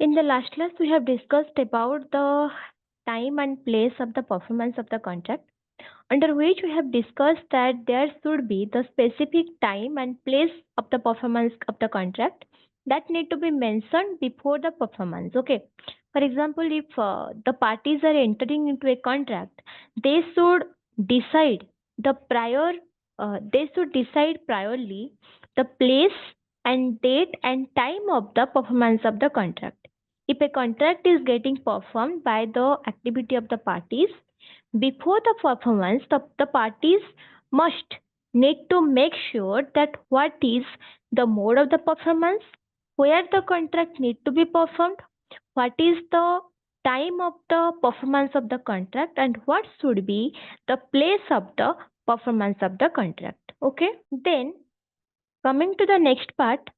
In the last class, we have discussed about the time and place of the performance of the contract, under which we have discussed that there should be the specific time and place of the performance of the contract that need to be mentioned before the performance. Okay. For example, if the parties are entering into a contract, they should decide the prior. They should decide priorly the place and date and time of the performance of the contract. If a contract is getting performed by the activity of the parties, before the performance, the parties must need to make sure that what is the mode of the performance, where the contract need to be performed, what is the time of the performance of the contract, and what should be the place of the performance of the contract. Okay. Then coming to the next part,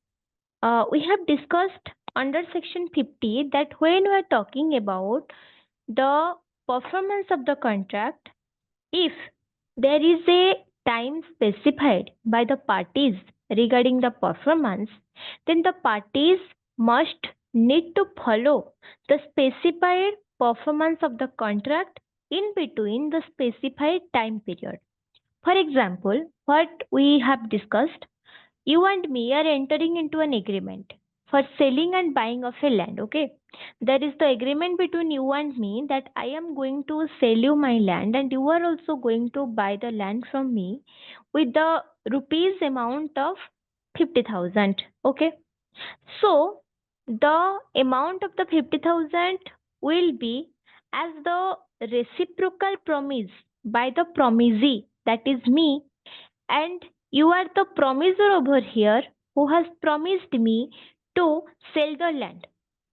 we have discussed under section 50 that when we are talking about the performance of the contract, if there is a time specified by the parties regarding the performance, then the parties must need to follow the specified performance of the contract in between the specified time period. For example, what we have discussed, you and me are entering into an agreement for selling and buying of a land. Okay, there is the agreement between you and me that I am going to sell you my land and you are also going to buy the land from me with the rupees amount of 50,000. Okay, so the amount of the 50,000 will be as the reciprocal promise by the promisee, that is me, and you are the promiser over here who has promised me to sell the land.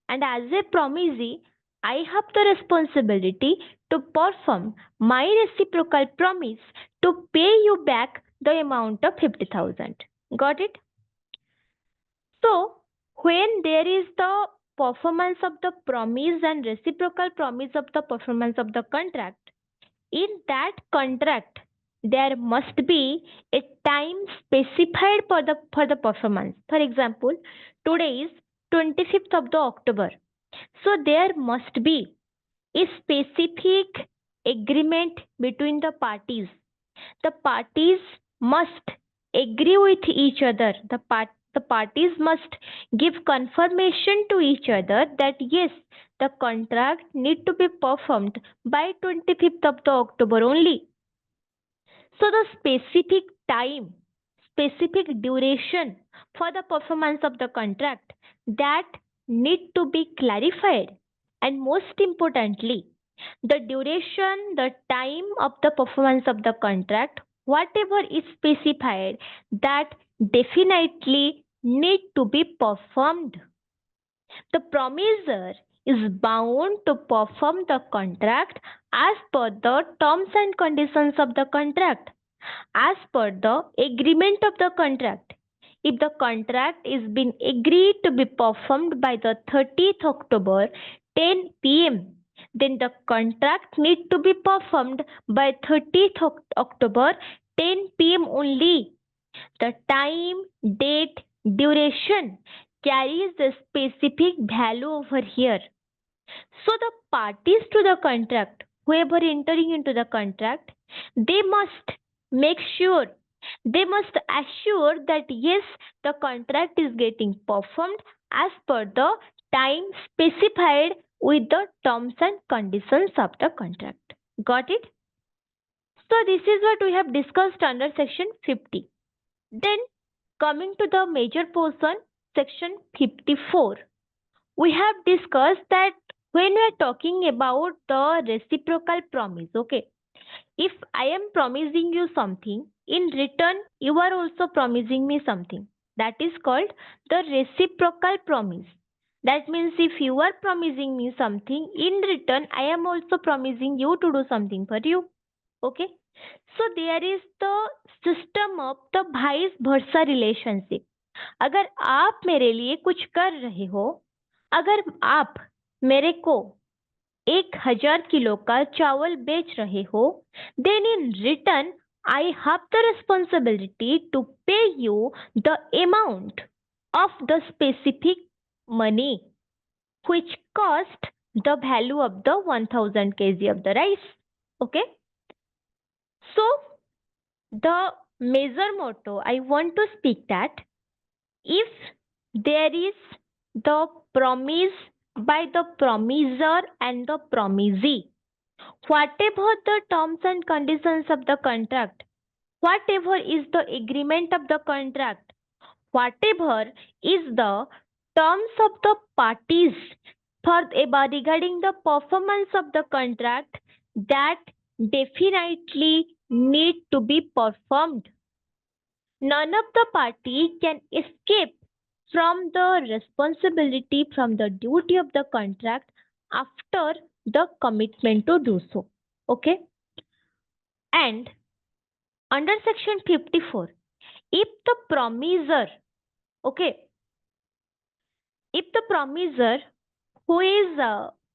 And as a promisee, I have the responsibility to perform my reciprocal promise to pay you back the amount of 50,000. Got it? So, when there is the performance of the promise and reciprocal promise of the performance of the contract, in that contract, there must be a time specified for the performance. For example, today is 25th of the October. So there must be a specific agreement between the parties. The parties must agree with each other. The parties must give confirmation to each other that yes, the contract need to be performed by 25th of the October only. So the specific time, specific duration for the performance of the contract, that need to be clarified. And most importantly, the duration, the time of the performance of the contract, whatever is specified, that definitely need to be performed. The promiser is bound to perform the contract as per the terms and conditions of the contract, as per the agreement of the contract. If the contract is been agreed to be performed by the 30th October 10 p.m., then the contract need to be performed by 30th October 10 p.m. only. The time, date, duration carries the specific value over here. So the parties to the contract, whoever entering into the contract, they must make sure, they must assure that yes, the contract is getting performed as per the time specified with the terms and conditions of the contract. Got it? So this is what we have discussed under section 50. Then coming to the major portion, section 54, we have discussed that when we are talking about the reciprocal promise, okay, if I am promising you something, in return, you are also promising me something. That is called the reciprocal promise. That means if you are promising me something, in return, I am also promising you to do something for you. Okay. So there is the system of the vice versa relationship. अगर आप मेरे लिए कुछ कर रहे हो, अगर आप मेरे को 1,000 किलो का चावल बेच रहे हो, then in return I have the responsibility to pay you the amount of the specific money. which cost the value of the 1000 kg of the rice. Okay. So the major motto I want to speak that if there is the promise by the promiser and the promisee, whatever the terms and conditions of the contract, whatever is the agreement of the contract, whatever is the terms of the parties for about regarding the performance of the contract, that definitely need to be performed. None of the party can escape from the responsibility, from the duty of the contract after the commitment to do so. Okay. And under section 54, if the promiser, okay, if the promiser who is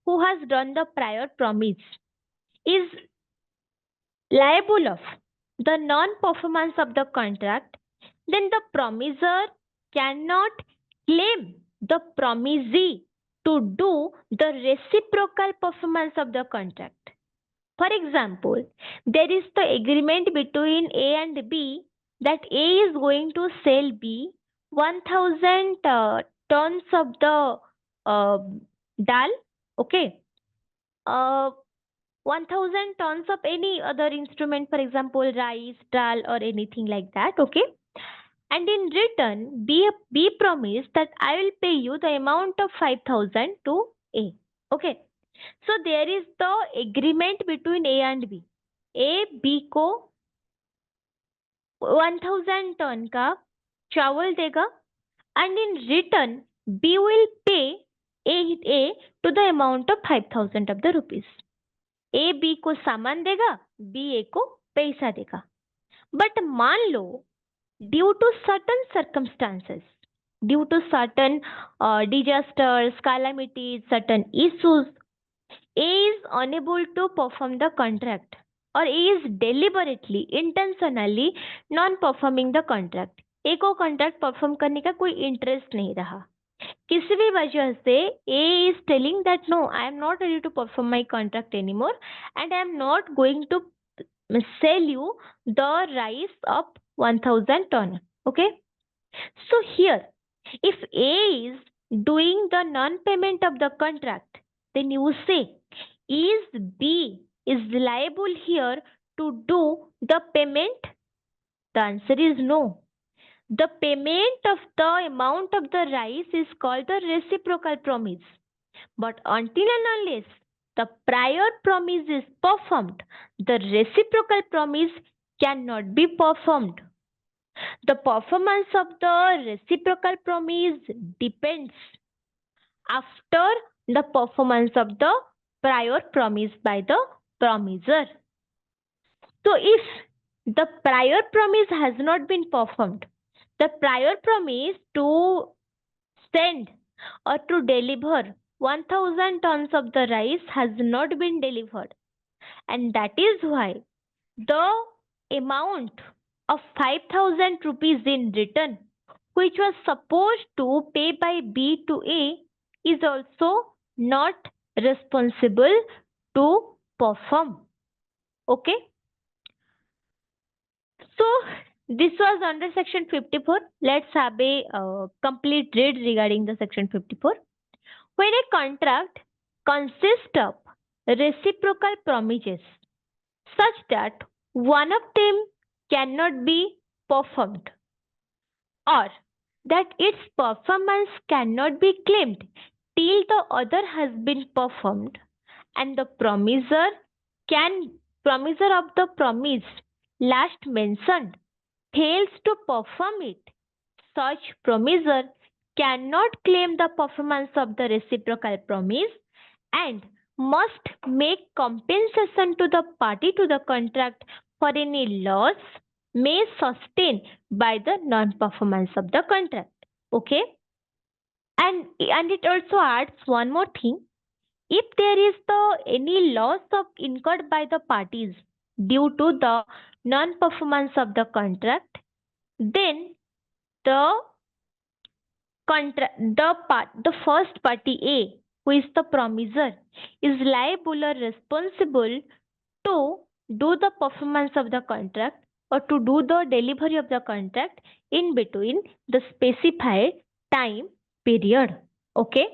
who has done the prior promise is liable of the non-performance of the contract, then the promiser cannot claim the promisee to do the reciprocal performance of the contract. For example, there is the agreement between A and B that A is going to sell B 1000 tons of the uh, dal, okay, 1000 tons of any other instrument, for example, rice, dal, or anything like that, okay. And in return, B promised that I will pay you the amount of 5000 to A, okay. So there is the agreement between A and B. A B को 1000 ton का चावल देगा and in return B will pay A to the amount of 5000 of the rupees. A B को सामान देगा, B A को पैसा देगा. But मान लो due to certain circumstances, due to certain disasters, calamities, certain issues, A is unable to perform the contract or A is deliberately, intentionally non-performing the contract. A को contract perform करने का कोई interest नहीं रहा. किसी भी वजह से A is telling that no, I am not ready to perform my contract anymore and I am not going to sell you the rice of 1000 ton. Okay. So here, if A is doing the non-payment of the contract, then you say, is B is liable here to do the payment? The answer is no. The payment of the amount of the rice is called the reciprocal promise. But until and unless the prior promise is performed, the reciprocal promise cannot be performed. The performance of the reciprocal promise depends after the performance of the prior promise by the promiser. So if the prior promise has not been performed, the prior promise to send or to deliver 1000 tons of the rice has not been delivered, and that is why the amount of 5000 rupees in return, which was supposed to pay by B to A, is also not responsible to perform. Okay. So this was under section 54. Let's have a complete read regarding the section 54. When a contract consists of reciprocal promises such that one of them cannot be performed or that its performance cannot be claimed till the other has been performed, and the promiser of the promise last mentioned fails to perform it, such promiser cannot claim the performance of the reciprocal promise and must make compensation to the party to the contract for any loss may sustain by the non-performance of the contract. Okay. And it also adds one more thing. If there is any loss of incurred by the parties due to the non-performance of the contract, then the first party A who is the promiser, is liable or responsible to do the performance of the contract or to do the delivery of the contract in between the specified time period. Okay.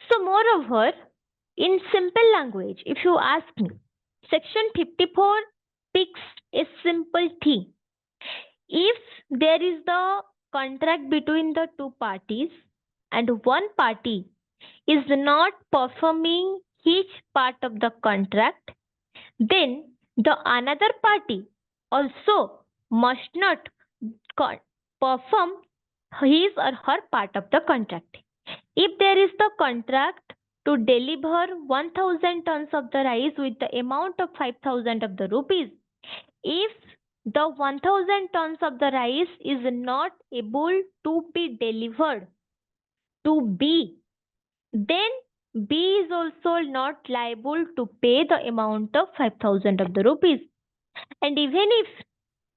So, moreover, in simple language, if you ask me, Section 54 picks a simple thing. If there is the contract between the two parties and one party is not performing each part of the contract, then the another party also must not perform his or her part of the contract. If there is the contract to deliver 1000 tons of the rice with the amount of 5000 of the rupees, if the 1000 tons of the rice is not able to be delivered to B, then B is also not liable to pay the amount of 5000 of the rupees. And even if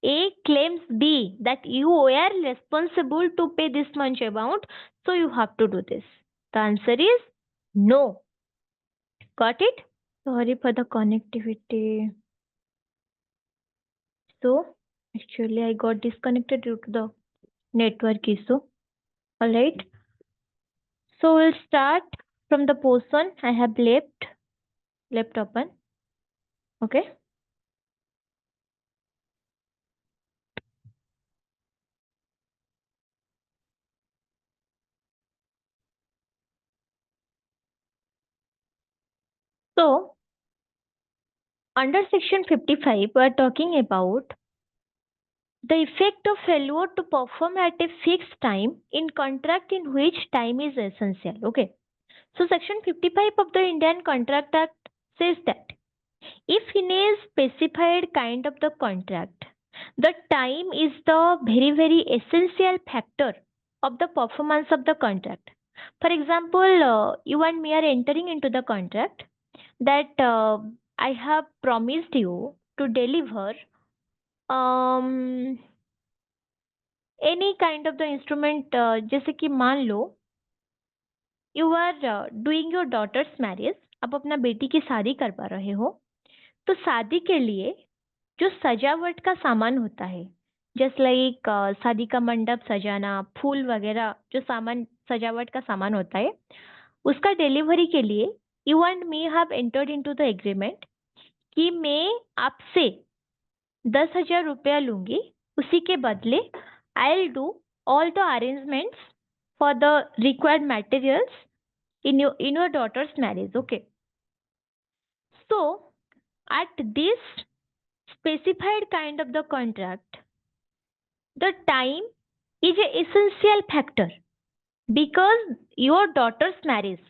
A claims B that you are responsible to pay this much amount, so you have to do this. The answer is no. Got it? Sorry for the connectivity. So, actually, I got disconnected due to the network issue. Alright. So, we'll start from the portion I have left open. Okay. So, under section 55, we are talking about the effect of failure to perform at a fixed time in contract in which time is essential. Okay. So, section 55 of the Indian Contract Act says that if in a specified kind of the contract, the time is the very, very essential factor of the performance of the contract. For example, you and me are entering into the contract that I have promised you to deliver any kind of the instrument, जैसे कि मान लो you are doing your daughter's marriage, आप अपना बेटी की शादी करवा रहे हो, तो शादी के लिए जो सजावट का सामान होता है, जस्ट लाइक शादी का मंडप सजाना, फूल वगैरह जो सामान सजावट का सामान होता है, उसका डिलीवरी के लिए you and me have entered into the agreement कि मैं आपसे 10,000 रुपया लूंगी, उसी के बदले I will do all the arrangements for the required materials in your daughter's marriage. Okay. So at this specified kind of the contract, the time is an essential factor because your daughter's marriage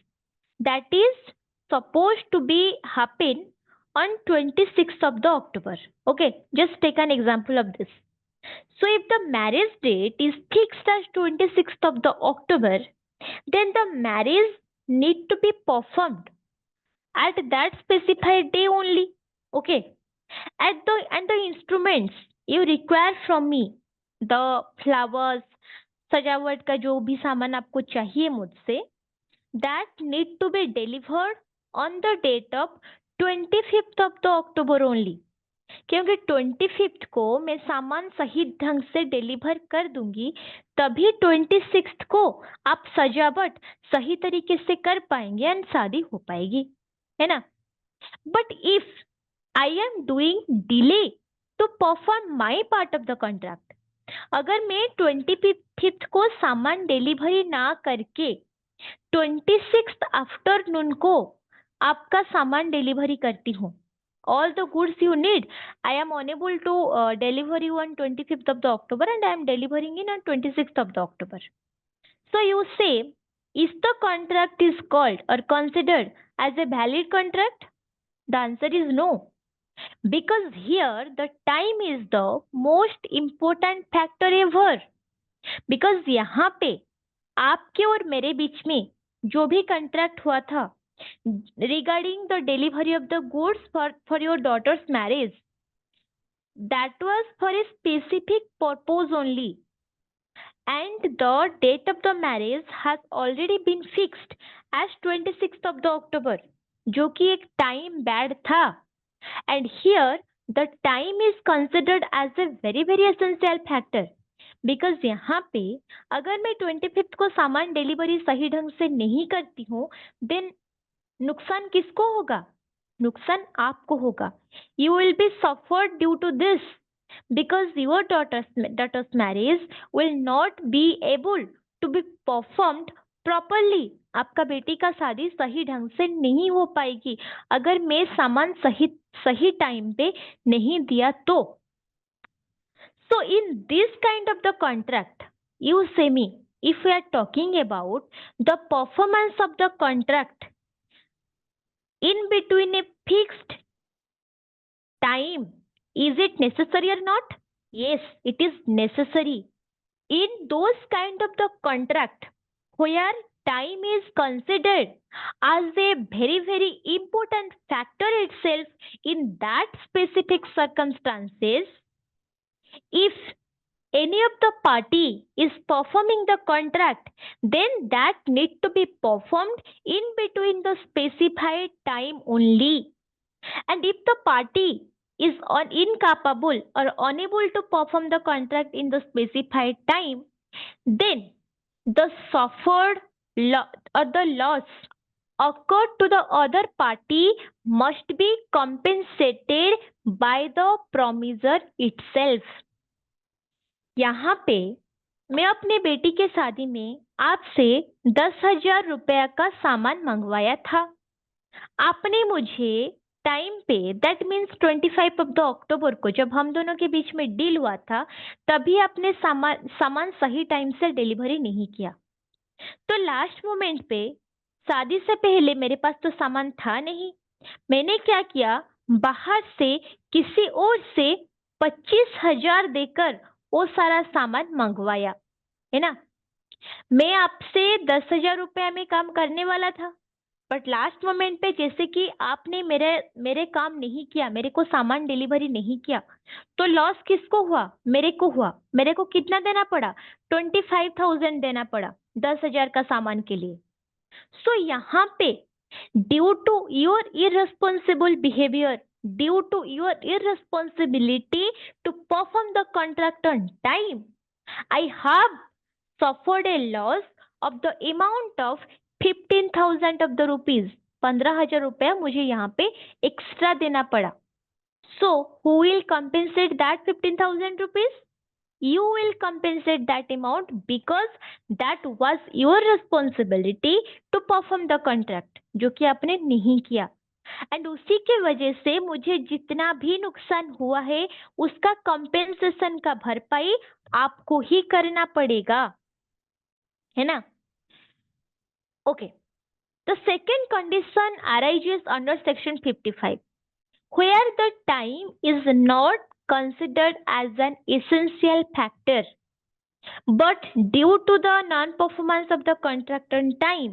that is supposed to be happen on 26th of the October. Okay, just take an example of this. So if the marriage date is fixed as 26th of the October, then the marriage need to be performed at that specified day only. Okay. And the instruments you require from me, the flowers, सजावट का जो भी सामान आपको चाहिए मुझसे, that need to be delivered on the date of 25th of the October only. क्योंकि 25th को मैं सामान सही ढंग से डिलीवर कर दूंगी, तभी 26th को आप सजावट सही तरीके से कर पाएंगे एंड शादी हो पाएगी, है ना? But if I am doing delay to perform my part of the contract, अगर मैं 25th को सामान डिलीवरी ना करके 26th आफ्टरनून को आपका सामान डिलीवरी करती हूँ, all the goods you need, I am unable to deliver you on 25th of the October and I am delivering in on 26th of the October. So you say, is the contract is called or considered as a valid contract? The answer is no. Because here the time is the most important factor ever. Because यहाँ पे आपके और मेरे बीच में जो भी contract हुआ था regarding the delivery of the goods for your daughter's marriage, that was for a specific purpose only, and the date of the marriage has already been fixed as 26th of the October, जो कि एक time bad था. And here the time is considered as a very very essential factor. Because यहाँ पे अगर मैं 25th को सामान डिलीवरी सही ढंग से नहीं करती हूँ, देन नुकसान किसको होगा? नुकसान आपको होगा. You will be suffered due to this because your daughter's marriage will not be able to be performed properly. आपका बेटी का शादी सही ढंग से नहीं हो पाएगी अगर मैं सामान सही टाइम पे नहीं दिया तो. So in this kind of the contract, you say me, if we are talking about the performance of the contract in between a fixed time, is it necessary or not? Yes, it is necessary. In those kind of the contract where time is considered as a very very important factor itself in that specific circumstances, if any of the party is performing the contract, then that need to be performed in between the specified time only. And if the party is incapable or unable to perform the contract in the specified time, then the suffered or the loss occurred to the other party must be compensated by the promisor itself. यहाँ पे मैं अपने बेटी के शादी में आपसे 10,000 रुपया का सामान मंगवाया था. आपने मुझे टाइम पे, that means 25 of the October को जब हम दोनों के बीच में डील हुआ था, तभी आपने सामान सही टाइम से डिलीवरी नहीं किया. तो लास्ट मोमेंट पे शादी से पहले मेरे पास तो सामान था नहीं. मैंने क्या किया, बाहर से किसी और से 25,000 देकर वो सारा सामान मंगवाया, है ना. मैं आपसे 10,000 रुपया में काम करने वाला था, बट लास्ट मोमेंट पे जैसे कि आपने मेरे काम नहीं किया, मेरे को सामान डिलीवरी नहीं किया, तो लॉस किसको हुआ? मेरे को हुआ. मेरे को कितना देना पड़ा? 25,000 देना पड़ा 10,000 का सामान के लिए. सो यहाँ पे due to your irresponsible behaviour, due to your irresponsibility to perform the contract on time, I have suffered a loss of the amount of 15,000 of the rupees. 15,000 रुपया मुझे यहाँ पे एक्स्ट्रा देना पड़ा. So who will compensate that 15,000 rupees? You will compensate that amount because that was your responsibility to perform the contract, जो कि आपने नहीं किया. एंड उसी के वजह से मुझे जितना भी नुकसान हुआ है उसका कंपेंसेशन का भरपाई आपको ही करना पड़ेगा, है ना. Okay. The second condition arises under section 55 where the time is not considered as an essential factor, but due to the non-performance of the contract on time,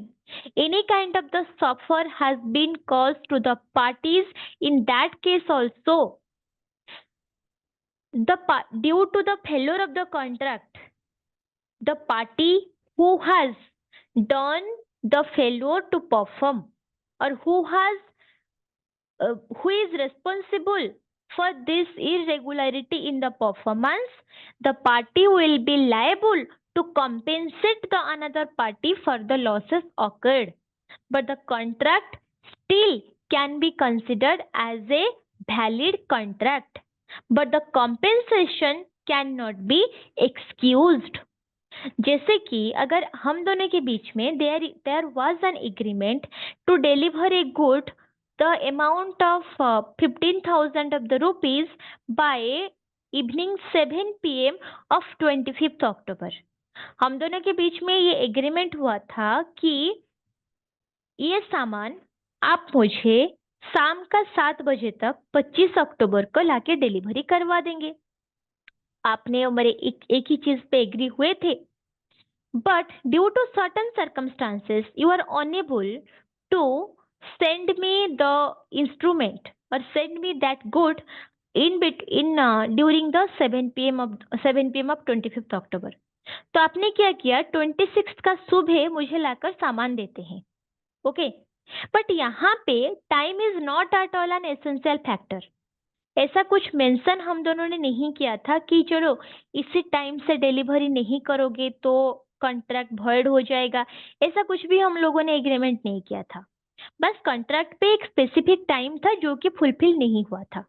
any kind of the suffer has been caused to the parties. In that case also, due to the failure of the contract, the party who has done the failure to perform or who is responsible for this irregularity in the performance, the party will be liable to compensate the another party for the losses occurred, but the contract still can be considered as a valid contract, but the compensation cannot be excused. जैसे कि अगर हम दोनों के बीच में there was an agreement to deliver a good the amount of 15,000 of the rupees by evening 7 PM of 25th October. हम दोनों के बीच में ये एग्रीमेंट हुआ था कि ये सामान आप मुझे शाम का 7 बजे तक 25 अक्टूबर को लाके डिलीवरी करवा देंगे. आपने और मेरे एक ही चीज पे एग्री हुए थे, but due to certain circumstances you are unable to send me the instrument or send me that good during the 7 p.m. of 25th October. तो आपने क्या किया, 26 का सुबह मुझे लाकर सामान देते हैं, ओके। बट यहाँ पे time is not at all N essential factor. ऐसा कुछ मेंशन हम दोनों ने नहीं किया था कि चलो इसी टाइम से डिलीवरी नहीं करोगे तो कॉन्ट्रैक्ट भॉइड हो जाएगा। ऐसा कुछ भी हम लोगों ने एग्रीमेंट नहीं किया था। बस कॉन्ट्रैक्ट पे एक स्पेसिफिक टाइम था जो कि फुलफिल नहीं हुआ था।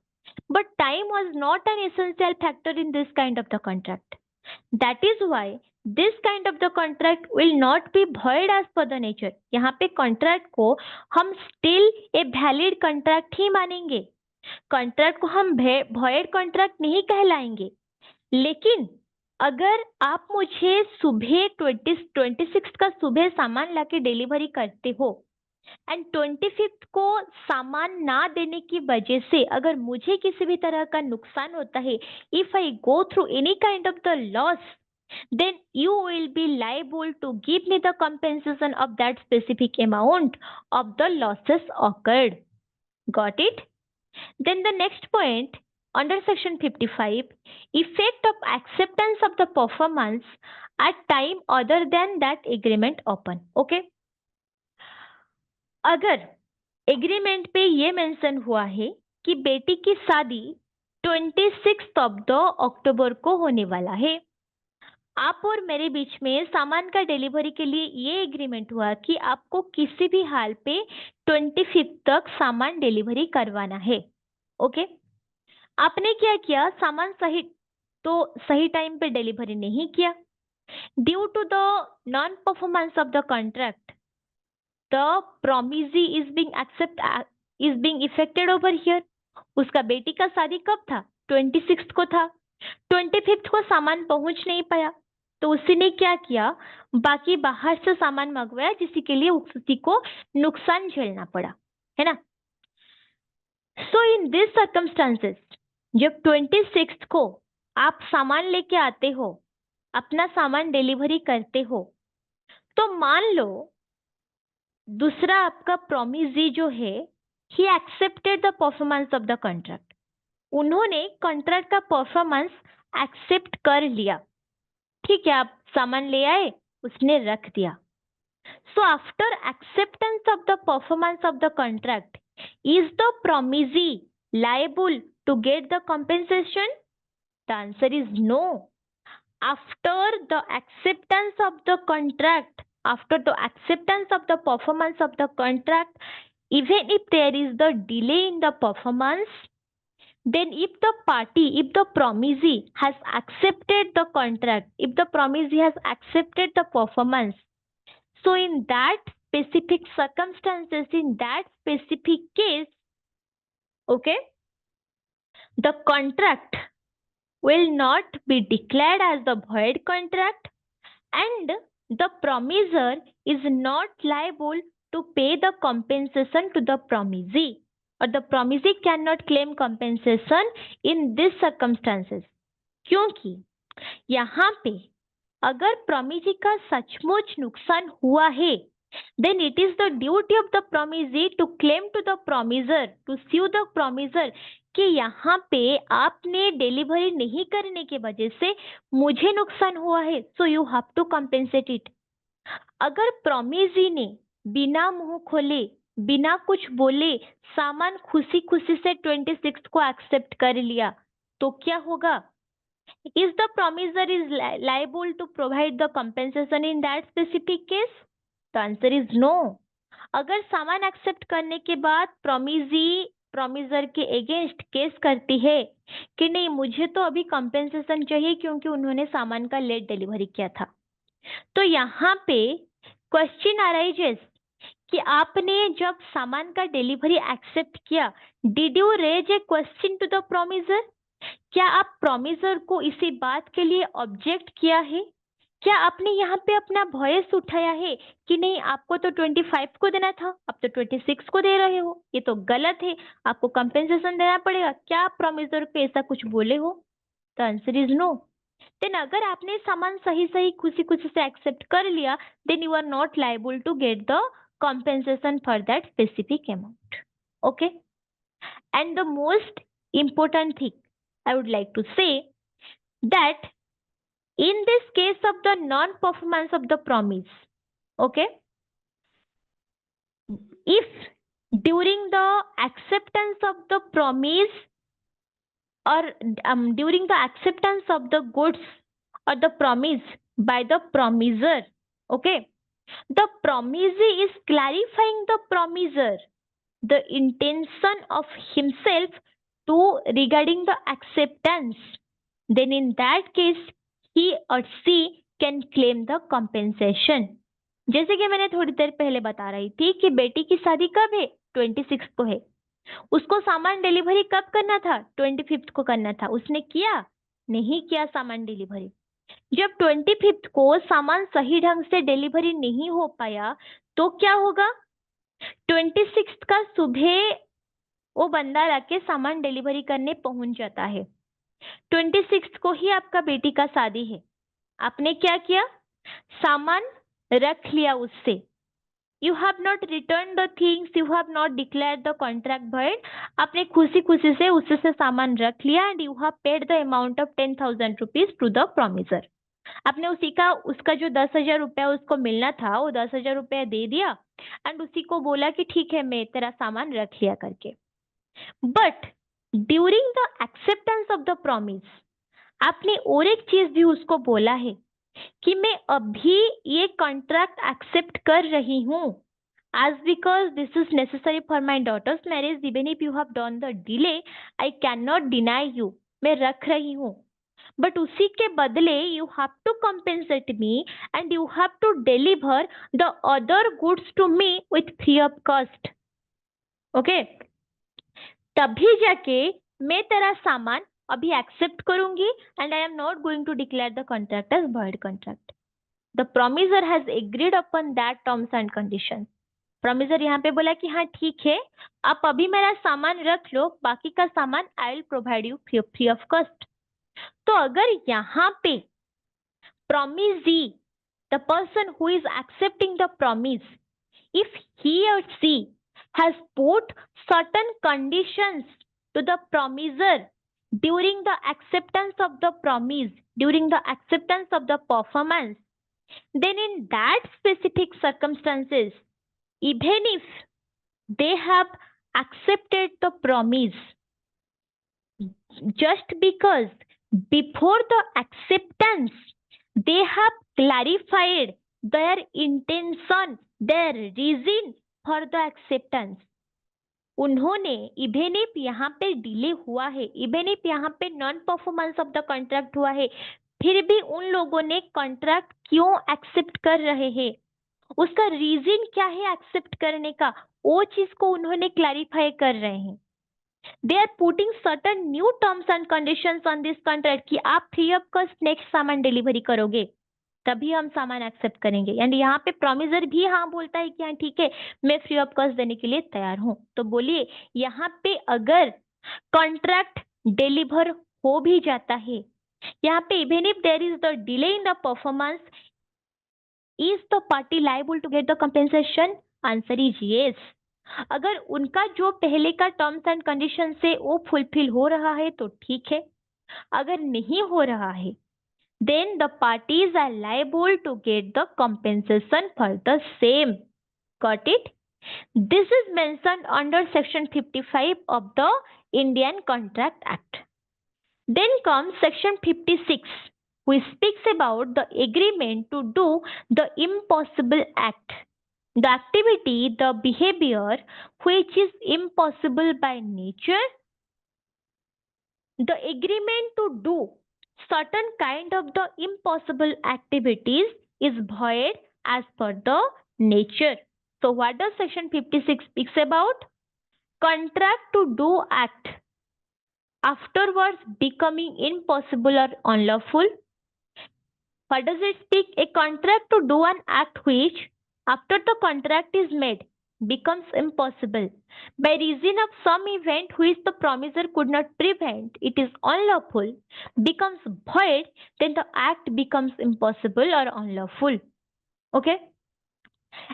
But time was not an essential factor in this kind of the contract. That is why this kind of the contract will not be void as per the nature. यहाँ पे contract को हम still a valid contract ही मानेंगे। Contract को हम void contract नहीं कहलाएंगे। लेकिन अगर आप मुझे सुबह 26 का सुबह सामान लाके डिलीवरी करते हो एंड 25 को सामान ना देने की वजह से अगर मुझे किसी भी तरह का नुकसान होता है, if I go through any kind of the loss, then you will be liable to give me the compensation of that specific amount of the losses occurred. Got it? Then the next point under section 55, effect of acceptance of the performance at time other than that agreement open. Okay? अगर agreement पे ये mention हुआ है कि बेटी की शादी 26 of the October को होने वाला है, आप और मेरे बीच में सामान का डिलीवरी के लिए ये एग्रीमेंट हुआ कि आपको किसी भी हाल पे 25 तक सामान डिलीवरी करवाना है, ओके। आपने क्या किया, सामान सही टाइम पे डिलीवरी नहीं किया। Due to the non performance of the contract, the promisee is being affected over here. उसका बेटी का शादी कब था, 26 को था। 25 को सामान पहुंच नहीं पाया तो उसी ने क्या किया, बाकी बाहर से सामान मंगवाया जिसके के लिए उसी को नुकसान झेलना पड़ा, है ना। सो इन दिस सर्कमस्टांसेस, जब 26 को आप सामान लेके आते हो, अपना सामान डिलीवरी करते हो, तो मान लो दूसरा आपका प्रॉमिसी जो है, he accepted the performance of the contract. उन्होंने कॉन्ट्रैक्ट का परफॉर्मेंस एक्सेप्ट कर लिया, ठीक है, आप सामान ले आए, उसने रख दिया। So after acceptance of the performance of the contract, is the promisee liable to get the compensation? The answer is no. After the acceptance of the contract, after the acceptance of the performance of the contract, even if there is the delay in the performance, then if the promisee has accepted the contract, if the promisee has accepted the performance, so in that specific circumstances, in that specific case, okay, the contract will not be declared as the void contract, and the promisor is not liable to pay the compensation to the promisee, or the promisee cannot claim compensation in these circumstances. क्योंकि यहाँ पे अगर promisee का सचमुच नुकसान हुआ है, then it is the duty of the promisee to claim to the promisor, to sue the promisor कि यहाँ पे आपने डिलीवरी नहीं करने की वजह से मुझे नुकसान हुआ है, so you have to compensate it. अगर प्रॉमिसी ने बिना मुंह खोले, बिना कुछ बोले सामान खुशी खुशी से 26 को एक्सेप्ट कर लिया, तो क्या होगा? Is the promisor is liable to provide the compensation in that specific case? The answer is no. अगर सामान एक्सेप्ट करने के बाद प्रॉमिसर के अगेंस्ट केस करती है कि नहीं मुझे तो अभी कंपेंसेशन चाहिए क्योंकि उन्होंने सामान का लेट डिलीवरी किया था, तो यहाँ पे क्वेश्चन अराइजेस कि आपने जब सामान का डिलीवरी एक्सेप्ट किया, did you raise a question to the promisor? क्या आप प्रॉमिसर को इसी बात के लिए ऑब्जेक्ट किया है? क्या आपने यहाँ पे अपना वॉइस उठाया है कि नहीं आपको तो 25 को देना था, आप तो 26 को दे रहे हो, ये तो गलत है, आपको कंपेंसेशन देना पड़ेगा? क्या आप प्रॉमिसर पे ऐसा कुछ बोले हो? The answer is no. Then अगर आपने सामान सही खुशी खुशी से एक्सेप्ट कर लिया, then you are not liable to get the compensation for that specific amount. Okay? And the most important thing I would like to say that In this case of the non-performance of the promise, okay, if during the acceptance of the promise or during the acceptance of the goods or the promise by the promiser, okay, the promisee is clarifying the promiser the intention of himself to regarding the acceptance, then in that case he or she can claim the compensation. जैसे कि मैंने थोड़ी देर पहले बता रही थी कि बेटी की शादी कब है, 26 को है, उसको सामान डिलीवरी कब करना था, 25 को करना था, उसने किया नहीं किया सामान डिलीवरी। जब 25 को सामान सही ढंग से डिलीवरी नहीं हो पाया तो क्या होगा, 26 का सुबह वो बंदा लाके सामान डिलीवरी करने पहुंच जाता है। 26 को ही आपका बेटी का शादी है, आपने क्या किया, सामान रख लिया उससे, you have not return the things, you have not declare the contract void, आपने खुशी खुशी से उससे सामान रख लिया and you have paid the amount of 10,000 rupees to the promisor. आपने उसका जो 10,000 रुपया उसको मिलना था वो 10,000 रुपया दे दिया एंड उसी को बोला कि ठीक है मैं तेरा सामान रख लिया करके। But during the acceptance of the promise आपने और एक चीज भी उसको बोला है कि मैं अभी ये कॉन्ट्रैक्ट एक्सेप्ट कर रही हूँ as because this is necessary for my daughter's marriage, even if you have done the delay I cannot deny you, मैं रख रही हूँ, बट उसी के बदले you have to compensate me and you have to deliver the other goods to me with free of cost, okay, तभी जाके मैं तेरा सामान अभी एक्सेप्ट करूंगी and I am not going to declare the contract as void contract. The promisor has agreed upon that terms and condition. Promisor यहाँ पे बोला कि हाँ ठीक है आप अभी मेरा सामान रख लो, बाकी का सामान I will provide you free of cost. तो अगर यहाँ पे promisee, the person who is accepting the promise, if he or she has put certain conditions to the promiser during the acceptance of the promise, during the acceptance of the performance, then in that specific circumstances, even if they have accepted the promise, just because before the acceptance they have clarified their intention, their reason for the acceptance, उन्होंने even if यहाँ पे delay हुआ है, even if यहाँ पे non performance of the contract हुआ है, फिर भी उन लोगों ने कॉन्ट्रैक्ट क्यों एक्सेप्ट कर रहे हैं, उसका रीजन क्या है एक्सेप्ट करने का, वो चीज को उन्होंने क्लैरिफाई कर रहे हैं। They are putting certain new terms and conditions on this contract कि आप फ्री ऑफ कॉस्ट नेक्स्ट सामान डिलीवरी करोगे तभी हम सामान एक्सेप्ट करेंगे, एंड यहाँ पे प्रोमिसर भी हाँ बोलता है कि हाँ ठीक है मैं फ्री ऑफ कॉस्ट देने के लिए तैयार हूँ। तो बोलिए यहाँ पे अगर कॉन्ट्रैक्ट डिलीवर हो भी जाता है, यहाँ पे even if there is the delay in the performance, is the party liable to get the compensation? Answer is yes. अगर उनका जो पहले का टर्म्स एंड कंडीशन से वो फुलफिल हो रहा है तो ठीक है, अगर नहीं हो रहा है then the parties are liable to get the compensation for the same. Got it? This is mentioned under section 55 of the Indian Contract Act. Then comes section 56, which speaks about the agreement to do the impossible act. The activity, the behavior which is impossible by nature, the agreement to do certain kind of the impossible activities is void as per the nature. So what does section 56 speaks about? Contract to do act afterwards becoming impossible or unlawful. What does it speak? A contract to do an act which after the contract is made becomes impossible by reason of some event which the promiser could not prevent, it is unlawful, becomes void, then the act becomes impossible or unlawful. Okay?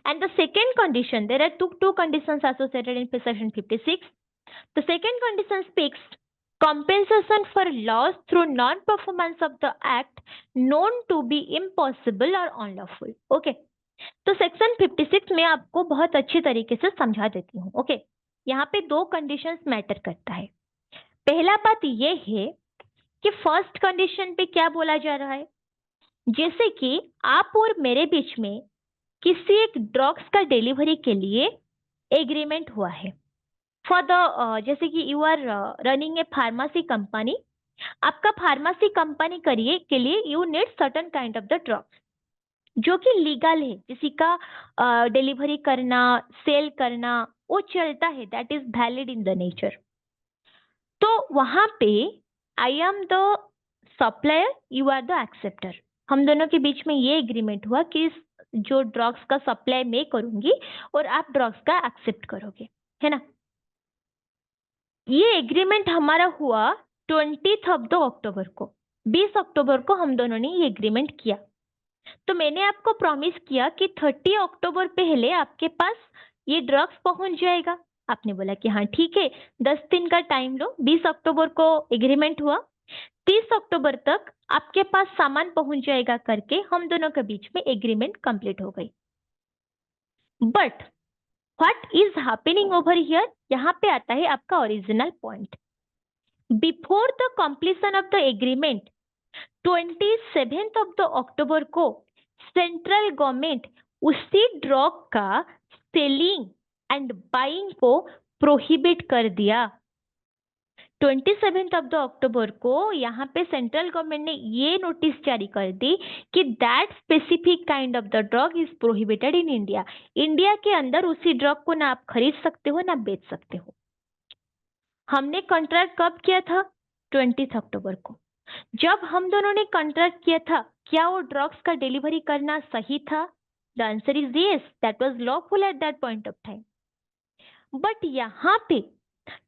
And the second condition, there are two conditions associated in section 56. The second condition speaks compensation for loss through non-performance of the act known to be impossible or unlawful. Okay, तो section 56 में आपको बहुत अच्छी तरीके से समझा देती हूँ. ओके, यहाँ पे दो कंडीशंस मैटर करता है. पहला बात ये है कि फर्स्ट कंडीशन पे क्या बोला जा रहा है, जैसे कि आप और मेरे बीच में किसी एक ड्रग्स का डिलीवरी के लिए एग्रीमेंट हुआ है फॉर द, जैसे कि you are running a pharmacy company, आपका फार्मेसी कंपनी करिए के लिए you need certain kind of the drugs जो कि लीगल है, किसी का डिलीवरी करना, सेल करना, वो चलता है, that is valid in the nature. तो वहां पे I am the supplier, you are the acceptor. हम दोनों के बीच में ये एग्रीमेंट हुआ कि जो ड्रग्स का सप्लाई मैं करूंगी और आप ड्रग्स का एक्सेप्ट करोगे, है ना. ये एग्रीमेंट हमारा हुआ 20th अक्टूबर को. 20 अक्टूबर को हम दोनों ने ये एग्रीमेंट किया. तो मैंने आपको प्रॉमिस किया कि 30 अक्टूबर पहले आपके पास ये ड्रग्स पहुंच जाएगा. आपने बोला कि हाँ ठीक है, 10 दिन का टाइम लो. 20 अक्टूबर को एग्रीमेंट हुआ, 30 अक्टूबर तक आपके पास सामान पहुंच जाएगा करके हम दोनों के बीच में एग्रीमेंट कंप्लीट हो गई. But what is happening over here, यहाँ पे आता है आपका original point. Before the completion of the agreement 27th अक्टूबर को सेंट्रल गवर्नमेंट उसी ड्रग का सेलिंग एंड बाइंग को प्रोहिबिट कर दिया. 27th अक्टूबर को यहाँ पे सेंट्रल गवर्नमेंट ने ये नोटिस जारी कर दी कि that specific kind of the drug is prohibited in India. India के अंदर उसी ड्रग को ना आप खरीद सकते हो ना बेच सकते हो. हमने कॉन्ट्रैक्ट कब किया था, 20 अक्टूबर को. जब हम दोनों ने कॉन्ट्रैक्ट किया था, क्या वो ड्रग्स का डिलीवरी करना सही था? The answer is yes, that was lawful at that point of time. But यहाँ पे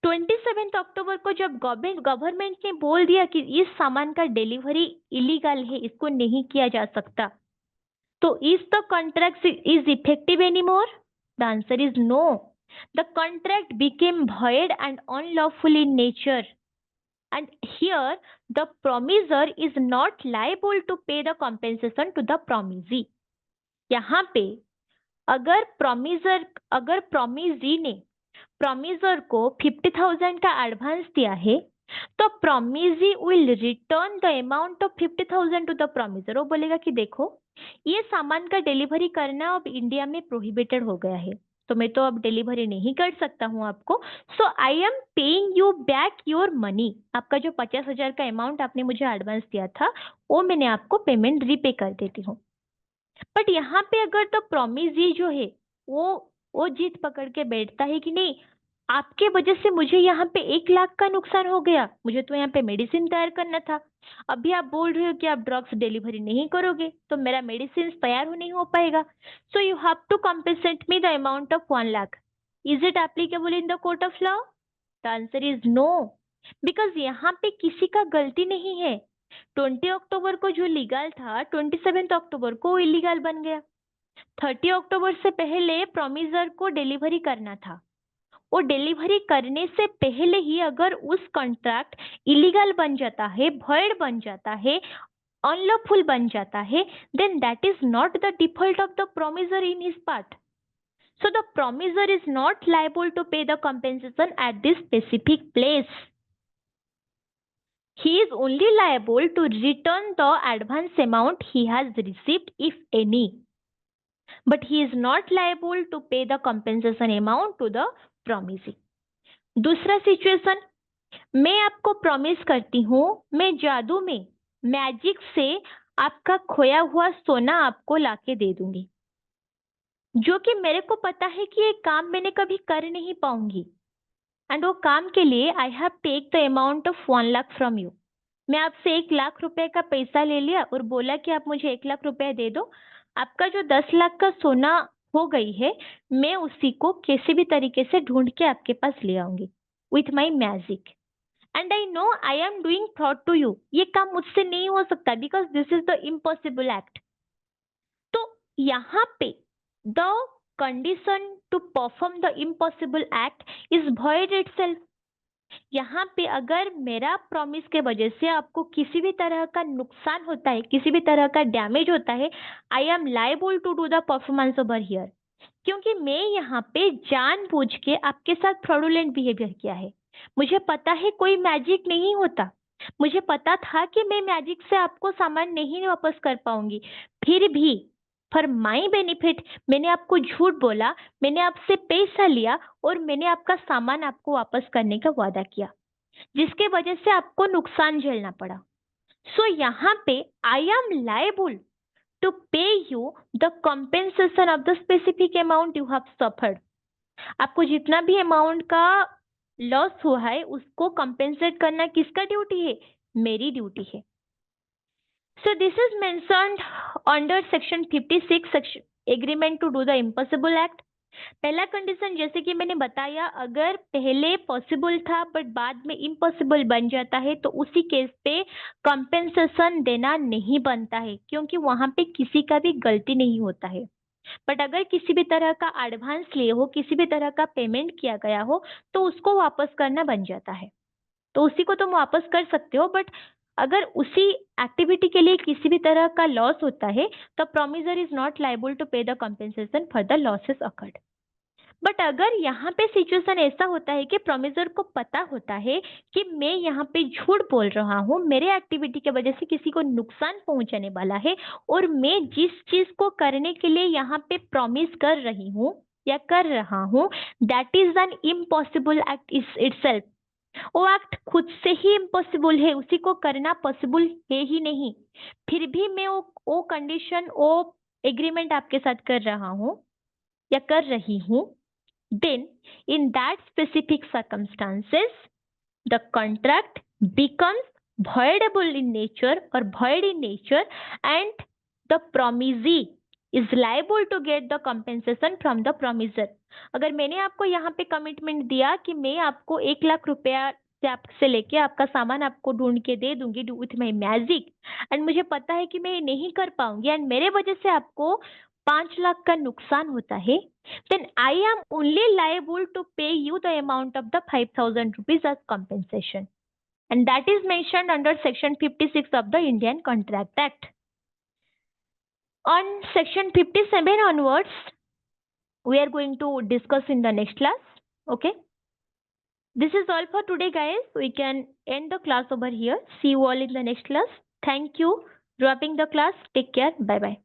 27 अक्टूबर को जब गवर्नमेंट ने बोल दिया कि इस सामान का डिलीवरी इलीगल है, इसको नहीं किया जा सकता, तो is the contract is effective anymore? The answer is no. The contract became void and unlawful in nature. And here the promisor is not liable to pay the compensation to the promisee. यहाँ पे अगर promisee ने promisor को 50,000 का advance दिया है, तो promisee will return the amount of 50,000 to the promisor. वो बोलेगा कि देखो ये सामान का डिलीवरी करना अब इंडिया में प्रोहिबिटेड हो गया है, तो मैं तो अब डिलीवरी नहीं कर सकता हूँ आपको. So I am paying you back your money. आपका जो 50,000 का अमाउंट आपने मुझे एडवांस दिया था, वो मैंने आपको पेमेंट रीपे कर देती हूँ. बट यहाँ पे अगर तो प्रोमिसी जो है वो जीत पकड़ के बैठता है कि नहीं, आपके वजह से मुझे यहाँ पे 1 लाख का नुकसान हो गया, मुझे तो यहाँ पे मेडिसिन तैयार करना था, अभी आप बोल रहे हो कि आप ड्रग्स डिलीवरी नहीं करोगे तो मेरा मेडिसिन तैयार नहीं हो पाएगा, so you have to compensate me the amount of 1 lakh. Is it applicable in the court of law? The answer is no, because यहाँ पे किसी का गलती नहीं है. 20 अक्टूबर को जो लीगल था, 27 अक्टूबर को इलीगल बन गया. 30 अक्टूबर से पहले प्रोमिसर को डिलीवरी करना था, वो डिलीवरी करने से पहले ही अगर उस कॉन्ट्रैक्ट इलीगल बन जाता है, void बन जाता है, अनलॉफुल बन जाता है, then that is not the default of the promisor in his part. So the promisor is not liable to pay the compensation at this specific place. He is only liable to return the advance amount he has received, if any. But he is not liable to pay the compensation amount to the promisee. दूसरा situation, मैं आपको promise करती हूँ मैं जादू में, magic से आपका खोया हुआ सोना आपको लाके दे दूंगी, जो कि मेरे को पता है कि ये काम मैंने कभी कर नहीं पाऊंगी. एंड वो काम के लिए I have take the amount of 1 lakh from you. मैं आपसे 1 लाख रुपए का पैसा ले लिया और बोला कि आप मुझे 1 लाख रुपए दे दो. आपका जो 10 लाख का सोना हो गई है, मैं उसी को किसी भी तरीके से ढूंढ के आपके पास ले आऊंगी with my magic. And I know I am doing fraud to you. ये काम मुझसे नहीं हो सकता because this is the impossible act. तो यहाँ पे the condition to perform the impossible act is void itself. यहाँ पे अगर मेरा प्रॉमिस के वजह से आपको किसी भी तरह का नुकसान होता है, किसी भी तरह का डैमेज होता है, I am liable to do the performance over here. क्योंकि मैं यहाँ पे जानबूझ के आपके साथ फ्रॉडुलेंट बिहेवियर किया है। मुझे पता है कोई मैजिक नहीं होता। मुझे पता था कि मैं मैजिक से आपको सामान नहीं वापस कर पाऊंगी। फिर भी फॉर माई बेनिफिट मैंने आपको झूठ बोला, मैंने आपसे पैसा लिया और मैंने आपका सामान आपको वापस करने का वादा किया, जिसके वजह से आपको नुकसान झेलना पड़ा। सो यहाँ पे I am liable to pay you the compensation of the specific amount you have suffered। आपको जितना भी अमाउंट का लॉस हुआ है उसको कंपेंसेट करना किसका ड्यूटी है? मेरी ड्यूटी है। So this is mentioned under section 56 section agreement to do the impossible act। पहला कंडीशन जैसे कि मैंने बताया, अगर पहले पॉसिबल था बट बाद में इम्पॉसिबल बन जाता है तो उसी केस पे कंपेंसेशन देना नहीं बनता है, क्योंकि वहां पे किसी का भी गलती नहीं होता है। बट अगर किसी भी तरह का एडवांस लिए हो, किसी भी तरह का पेमेंट किया गया हो, तो उसको वापस करना बन जाता है। तो उसी को तुम वापस कर सकते हो, बट अगर उसी एक्टिविटी के लिए किसी भी तरह का लॉस होता है तो promisor is not liable to pay the compensation for the losses occurred. But अगर यहाँ पे सिचुएशन ऐसा होता है कि प्रोमिसर को पता होता है कि मैं यहाँ पे झूठ बोल रहा हूँ, मेरे एक्टिविटी की वजह से किसी को नुकसान पहुंचाने वाला है, और मैं जिस चीज को करने के लिए यहाँ पे प्रॉमिस कर रही हूँ या कर रहा हूँ, that is an impossible act itself. वो एक्ट खुद से ही इम्पॉसिबल है, उसी को करना पॉसिबल है ही नहीं, फिर भी मैं वो कंडीशन, वो एग्रीमेंट आपके साथ कर रहा हूँ या कर रही हूँ, then in that specific circumstances the contract becomes voidable in nature or void in nature, and the promisee is liable to get the compensation from the promiser। अगर मैंने आपको यहाँ पे कमिटमेंट दिया कि मैं आपको 1 लाख रुपया से आपसे लेके आपका सामान आपको ढूंढ के दे दूंगी विथ माई मैजिक, एंड मुझे पता है कि मैं नहीं कर पाऊंगी एंड मेरे वजह से आपको 5 लाख का नुकसान होता है, then I am only liable to pay you the amount of the 5,000 rupees as compensation, and that is mentioned under section 56 of the Indian Contract Act। On section 57 onwards we are going to discuss in the next class। Okay, this is all for today guys, we can end the class over here, see you all in the next class। Thank you, dropping the class, take care, bye bye।